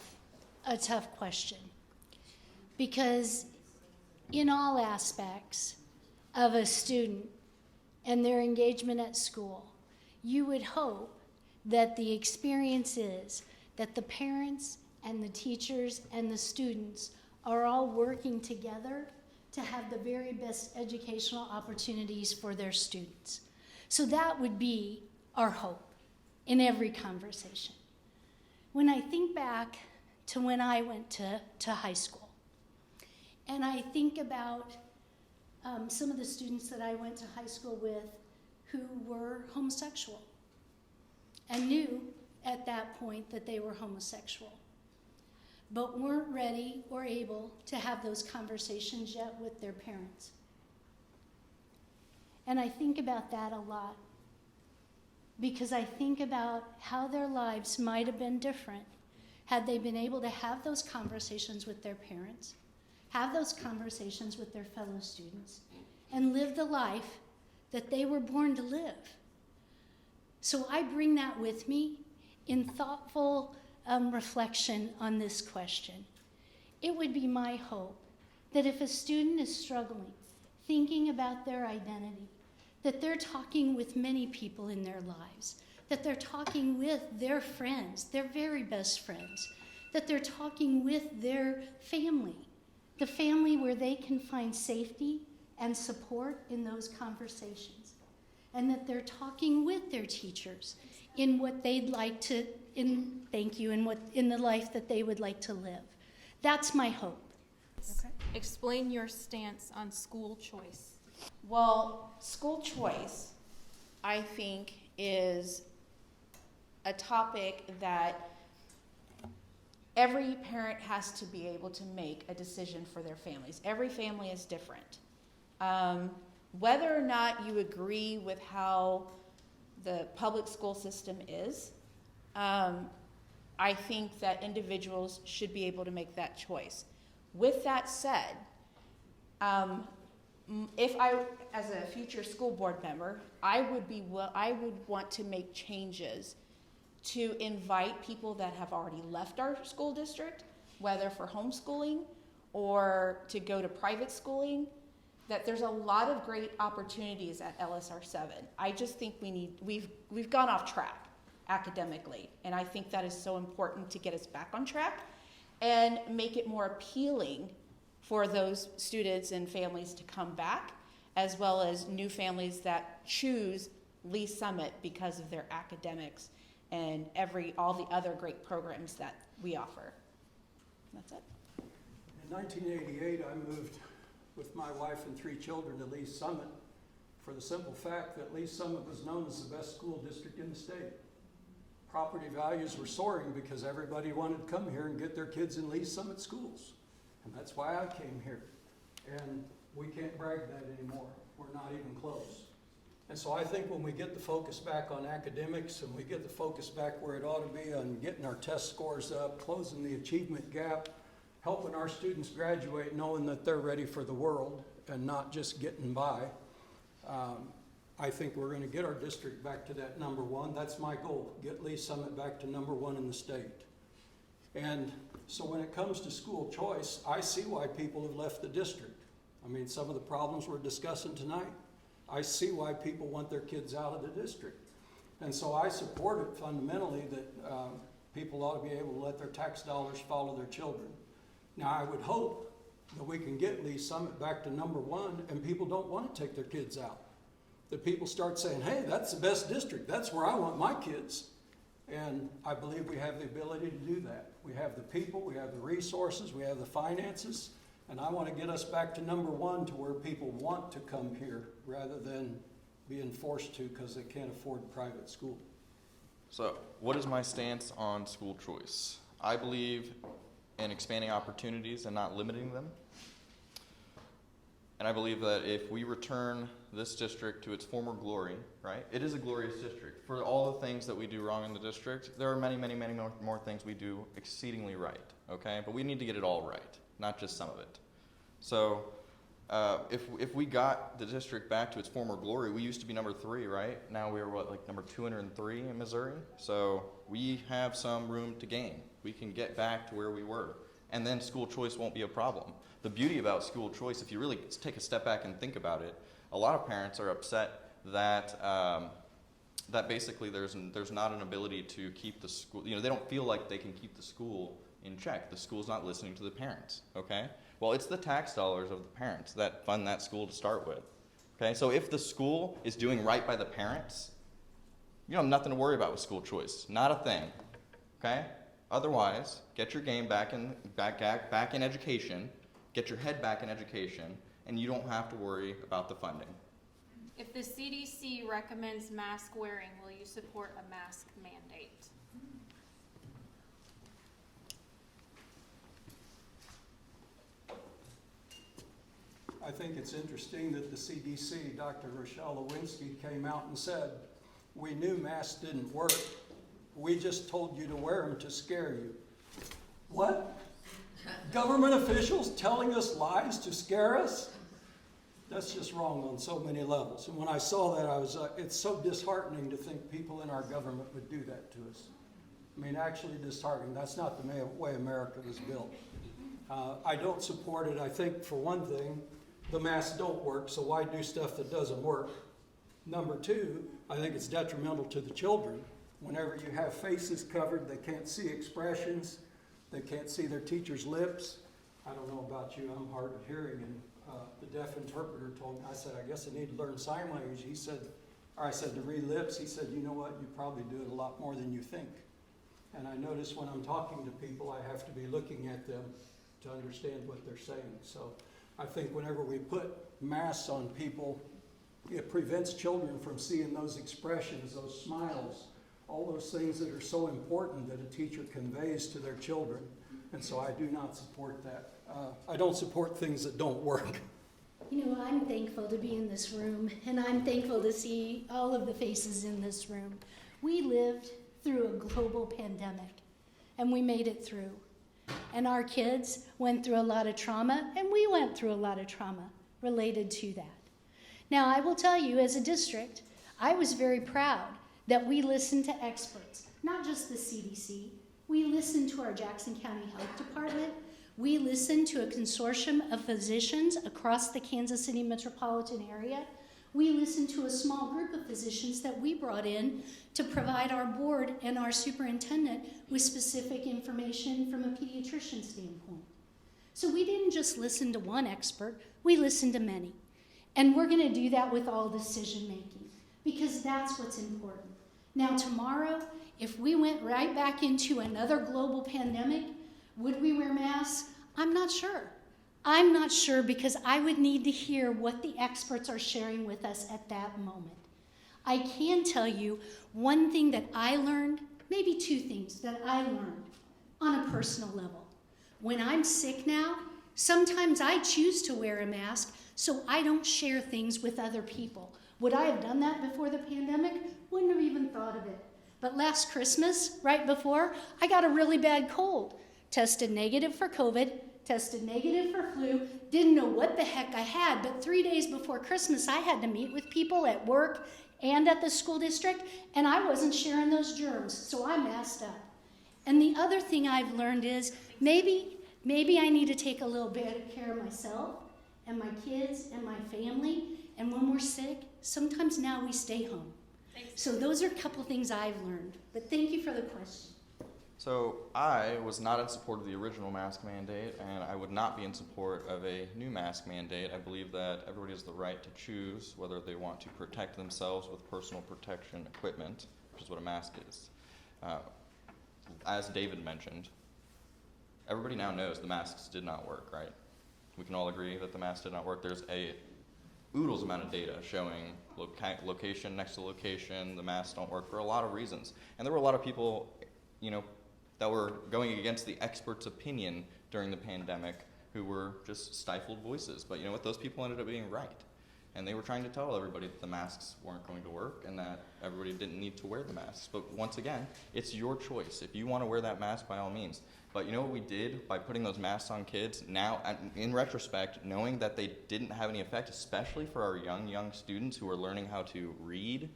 C: question, because in all aspects of a student and their engagement at school, you would hope that the experience is that the parents and the teachers and the students are all working together to have the very best educational opportunities for their students. So that would be our hope in every conversation. When I think back to when I went to high school, and I think about some of the students that I went to high school with who were homosexual and knew at that point that they were homosexual, but weren't ready or able to have those conversations yet with their parents. And I think about that a lot, because I think about how their lives might have been different had they been able to have those conversations with their parents, have those conversations with their fellow students, and live the life that they were born to live. So I bring that with me in thoughtful reflection on this question. It would be my hope that if a student is struggling, thinking about their identity, that they're talking with many people in their lives, that they're talking with their friends, their very best friends, that they're talking with their family, the family where they can find safety and support in those conversations, and that they're talking with their teachers in what they'd like to, in the life that they would like to live. That's my hope.
A: Okay.
E: Explain your stance on school choice.
A: Well, school choice, I think, is a topic that every parent has to be able to make a decision for their families. Every family is different. Whether or not you agree with how the public school system is, I think that individuals should be able to make that choice. With that said, if I, as a future school board member, I would want to make changes to invite people that have already left our school district, whether for homeschooling or to go to private schooling, that there's a lot of great opportunities at LSR7. I just think we've gone off track academically, and I think that is so important to get us back on track and make it more appealing for those students and families to come back, as well as new families that choose Lee Summit because of their academics and all the other great programs that we offer. That's it.
B: In 1988, I moved with my wife and 3 children to Lee Summit for the simple fact that Lee Summit was known as the best school district in the state. Property values were soaring because everybody wanted to come here and get their kids in Lee Summit schools. And that's why I came here. And we can't brag that anymore. We're not even close. And so I think when we get the focus back on academics and we get the focus back where it ought to be on getting our test scores up, closing the achievement gap, helping our students graduate knowing that they're ready for the world and not just getting by, I think we're going to get our district back to that number 1. That's my goal, get Lee Summit back to number 1 in the state. And so when it comes to school choice, I see why people have left the district. I mean, some of the problems we're discussing tonight, I see why people want their kids out of the district. And so I support it fundamentally that people ought to be able to let their tax dollars follow their children. Now, I would hope that we can get Lee Summit back to number 1 and people don't want to take their kids out. That people start saying, hey, that's the best district. That's where I want my kids. And I believe we have the ability to do that. We have the people, we have the resources, we have the finances, and I want to get us back to number 1 to where people want to come here rather than being forced to because they can't afford private school.
D: So, what is my stance on school choice? I believe in expanding opportunities and not limiting them. And I believe that if we return this district to its former glory, right? It is a glorious district. For all the things that we do wrong in the district, there are many, many, many more things we do exceedingly right, okay? But we need to get it all right, not just some of it. So if we got the district back to its former glory, we used to be number 3, right? Now we're like number 203 in Missouri? So we have some room to gain. We can get back to where we were. And then school choice won't be a problem. The beauty about school choice, if you really take a step back and think about it, a lot of parents are upset that that basically there's not an ability to keep the school, they don't feel like they can keep the school in check. The school's not listening to the parents, okay? Well, it's the tax dollars of the parents that fund that school to start with, okay? So if the school is doing right by the parents, you have nothing to worry about with school choice, not a thing, okay? Otherwise, get your game back in education, get your head back in education, and you don't have to worry about the funding.
E: If the CDC recommends mask wearing, will you support a mask mandate?
B: I think it's interesting that the CDC, Dr. Rochelle Lewinsky, came out and said, we knew masks didn't work. We just told you to wear them to scare you. What? Government officials telling us lies to scare us? That's just wrong on so many levels. And when I saw that, it's so disheartening to think people in our government would do that to us. I mean, actually disheartening. That's not the way America was built. I don't support it. I think, for one thing, the masks don't work, so why do stuff that doesn't work? Number 2, I think it's detrimental to the children. Whenever you have faces covered, they can't see expressions. They can't see their teacher's lips. I don't know about you, I'm hard of hearing, and the deaf interpreter told me, I said, I guess I need to learn sign language. He said, or I said, to read lips. He said, you know what, you probably do it a lot more than you think. And I notice when I'm talking to people, I have to be looking at them to understand what they're saying. So I think whenever we put masks on people, it prevents children from seeing those expressions, those smiles, all those things that are so important that a teacher conveys to their children. And so I do not support that. I don't support things that don't work.
C: You know, I'm thankful to be in this room, and I'm thankful to see all of the faces in this room. We lived through a global pandemic, and we made it through. And our kids went through a lot of trauma, and we went through a lot of trauma related to that. Now, I will tell you, as a district, I was very proud that we listened to experts, not just the CDC. We listened to our Jackson County Health Department. We listened to a consortium of physicians across the Kansas City metropolitan area. We listened to a small group of physicians that we brought in to provide our board and our superintendent with specific information from a pediatrician standpoint. So we didn't just listen to one expert, we listened to many. And we're going to do that with all decision making because that's what's important. Now tomorrow, if we went right back into another global pandemic, would we wear masks? I'm not sure. I'm not sure because I would need to hear what the experts are sharing with us at that moment. I can tell you one thing that I learned, maybe two things that I learned on a personal level. When I'm sick now, sometimes I choose to wear a mask so I don't share things with other people. Would I have done that before the pandemic? Wouldn't have even thought of it. But last Christmas, right before, I got a really bad cold. Tested negative for COVID, tested negative for flu, didn't know what the heck I had, but 3 days before Christmas, I had to meet with people at work and at the school district, and I wasn't sharing those germs, so I masked up. And the other thing I've learned is maybe I need to take a little bit of care of myself and my kids and my family, and when we're sick, sometimes now we stay home. So those are a couple things I've learned, but thank you for the question.
D: So I was not in support of the original mask mandate, and I would not be in support of a new mask mandate. I believe that everybody has the right to choose whether they want to protect themselves with personal protection equipment, which is what a mask is. As David mentioned, everybody now knows the masks did not work, right? We can all agree that the masks did not work. There's a oodles amount of data showing location next to location, the masks don't work for a lot of reasons. And there were a lot of people, that were going against the experts' opinion during the pandemic who were just stifled voices. But you know what? Those people ended up being right. And they were trying to tell everybody that the masks weren't going to work and that everybody didn't need to wear the masks. But once again, it's your choice. If you want to wear that mask, by all means. But you know what we did by putting those masks on kids? Now, in retrospect, knowing that they didn't have any effect, especially for our young students who are learning how to read,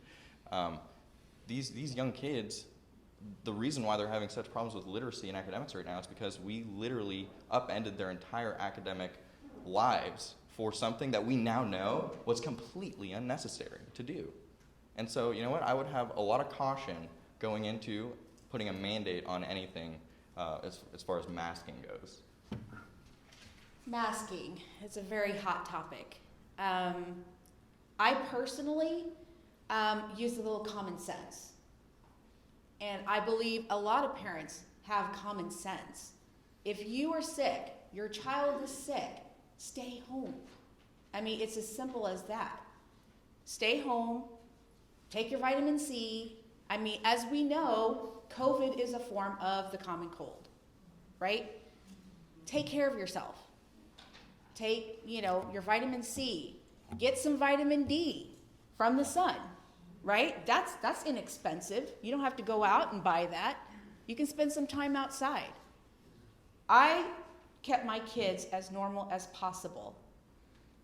D: these young kids, the reason why they're having such problems with literacy and academics right now is because we literally upended their entire academic lives for something that we now know was completely unnecessary to do. And so, you know what? I would have a lot of caution going into putting a mandate on anything as far as masking goes.
A: Masking is a very hot topic. I personally use a little common sense. And I believe a lot of parents have common sense. If you are sick, your child is sick, stay home. I mean, it's as simple as that. Stay home, take your vitamin C. I mean, as we know, COVID is a form of the common cold, right? Take care of yourself. Take, your vitamin C. Get some vitamin D from the sun. Right? That's inexpensive. You don't have to go out and buy that. You can spend some time outside. I kept my kids as normal as possible.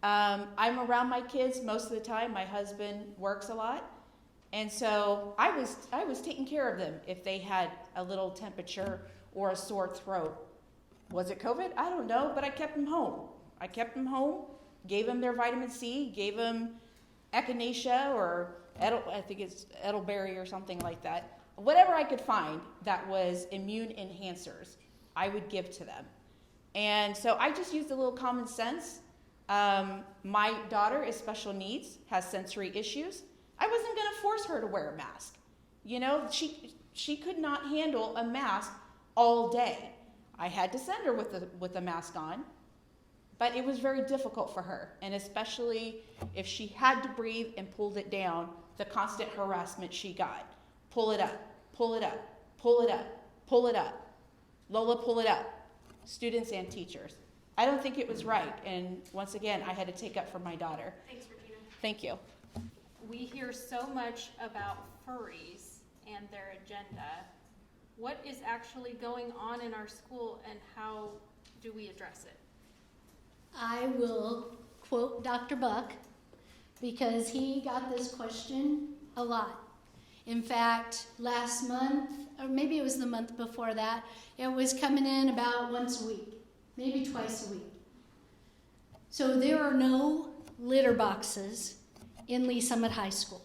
A: I'm around my kids most of the time. My husband works a lot. And so I was taking care of them if they had a little temperature or a sore throat. Was it COVID? I don't know, but I kept them home. Gave them their vitamin C, gave them echinacea or I think it's elderberry or something like that. Whatever I could find that was immune enhancers, I would give to them. And so I just used a little common sense. My daughter is special needs, has sensory issues. I wasn't going to force her to wear a mask. She could not handle a mask all day. I had to send her with a mask on. But it was very difficult for her, and especially if she had to breathe and pulled it down, the constant harassment she got. Pull it up, pull it up, pull it up, pull it up. Lola, pull it up. Students and teachers. I don't think it was right, and once again, I had to take up for my daughter.
E: Thanks, Regina.
A: Thank you.
E: We hear so much about furries and their agenda. What is actually going on in our school, and how do we address it?
C: I will quote Dr. Buck because he got this question a lot. In fact, last month, or maybe it was the month before that, it was coming in about once a week, maybe twice a week. So there are no litter boxes in Lee Summit High School.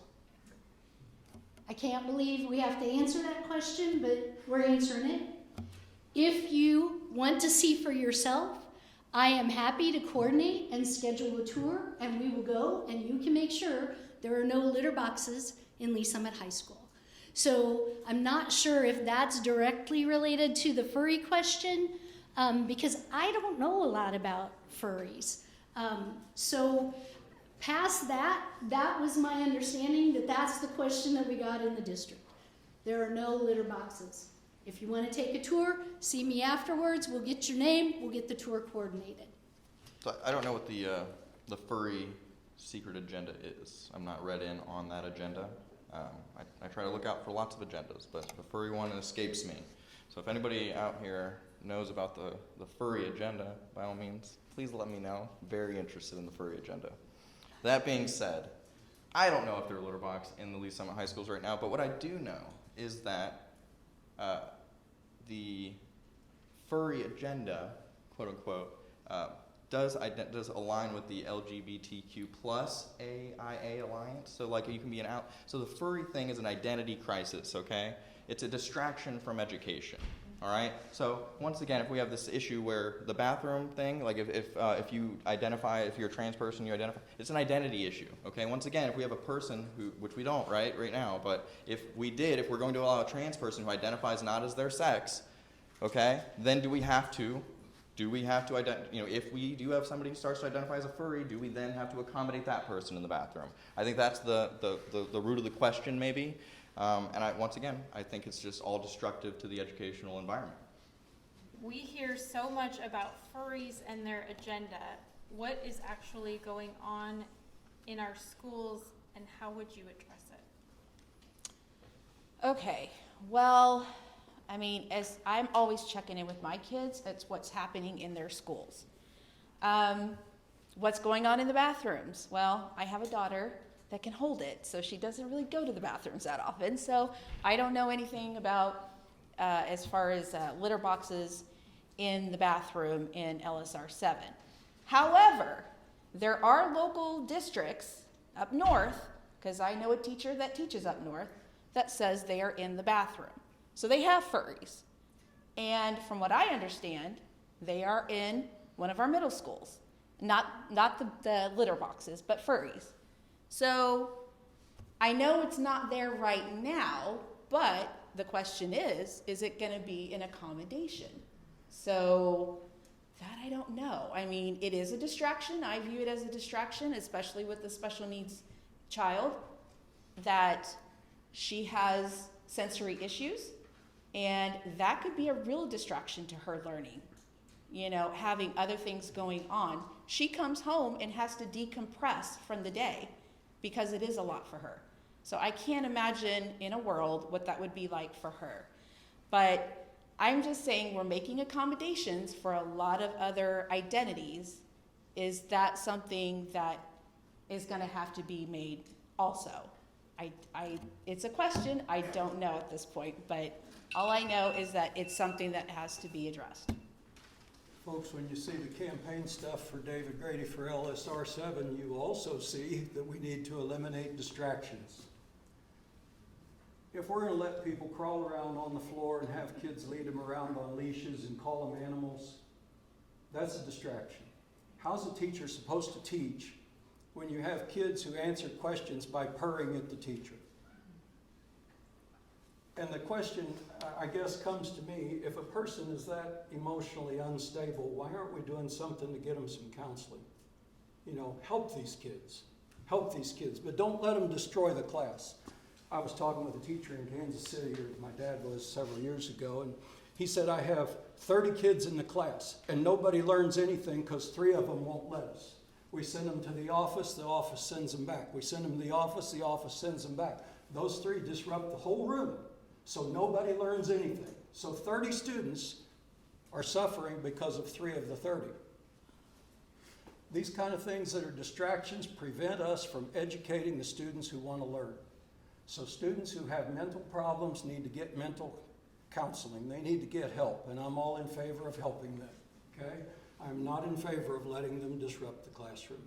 C: I can't believe we have to answer that question, but we're answering it. If you want to see for yourself, I am happy to coordinate and schedule a tour, and we will go, and you can make sure there are no litter boxes in Lee Summit High School. So I'm not sure if that's directly related to the furry question, because I don't know a lot about furries. So past that, that was my understanding that that's the question that we got in the district. There are no litter boxes. If you want to take a tour, see me afterwards. We'll get your name. We'll get the tour coordinated.
D: So I don't know what the furry secret agenda is. I'm not read in on that agenda. I try to look out for lots of agendas, but the furry one escapes me. So if anybody out here knows about the furry agenda, by all means, please let me know. Very interested in the furry agenda. That being said, I don't know if there are litter box in the Lee Summit High Schools right now, but what I do know is that the furry agenda, quote unquote, does align with the LGBTQ plus AIA alliance. So like you can be so the furry thing is an identity crisis, okay? It's a distraction from education, all right? So once again, if we have this issue where the bathroom thing, like if you identify, if you're a trans person, you identify, it's an identity issue, okay? Once again, if we have a person who, which we don't right now, but if we're going to allow a trans person who identifies not as their sex, okay, then do we have to if we do have somebody who starts to identify as a furry, do we then have to accommodate that person in the bathroom? I think that's the root of the question, maybe. Once again, I think it's just all destructive to the educational environment.
E: We hear so much about furries and their agenda. What is actually going on in our schools, and how would you address it?
A: Okay, well, I mean, as I'm always checking in with my kids, it's what's happening in their schools. What's going on in the bathrooms? Well, I have a daughter that can hold it, so she doesn't really go to the bathrooms that often. So I don't know anything about as far as litter boxes in the bathroom in LSR7. However, there are local districts up north, because I know a teacher that teaches up north, that says they are in the bathroom. So they have furries. And from what I understand, they are in one of our middle schools. Not the litter boxes, but furries. So I know it's not there right now, but the question is it going to be an accommodation? So that I don't know. I mean, it is a distraction. I view it as a distraction, especially with the special needs child, that she has sensory issues. And that could be a real distraction to her learning, having other things going on. She comes home and has to decompress from the day because it is a lot for her. So I can't imagine in a world what that would be like for her. But I'm just saying we're making accommodations for a lot of other identities. Is that something that is going to have to be made also? It's a question. I don't know at this point, but all I know is that it's something that has to be addressed.
B: Folks, when you see the campaign stuff for David Grady for LSR7, you also see that we need to eliminate distractions. If we're going to let people crawl around on the floor and have kids lead them around on leashes and call them animals, that's a distraction. How's a teacher supposed to teach when you have kids who answer questions by purring at the teacher? And the question, I guess, comes to me, if a person is that emotionally unstable, why aren't we doing something to get them some counseling? Help these kids, but don't let them destroy the class. I was talking with a teacher in Kansas City, or my dad was several years ago, and he said, I have 30 kids in the class, and nobody learns anything because 3 of them won't let us. We send them to the office sends them back. We send them to the office sends them back. Those 3 disrupt the whole room. So nobody learns anything. So 30 students are suffering because of 3 of the 30. These kind of things that are distractions prevent us from educating the students who want to learn. So students who have mental problems need to get mental counseling. They need to get help, and I'm all in favor of helping them, okay? I'm not in favor of letting them disrupt the classroom.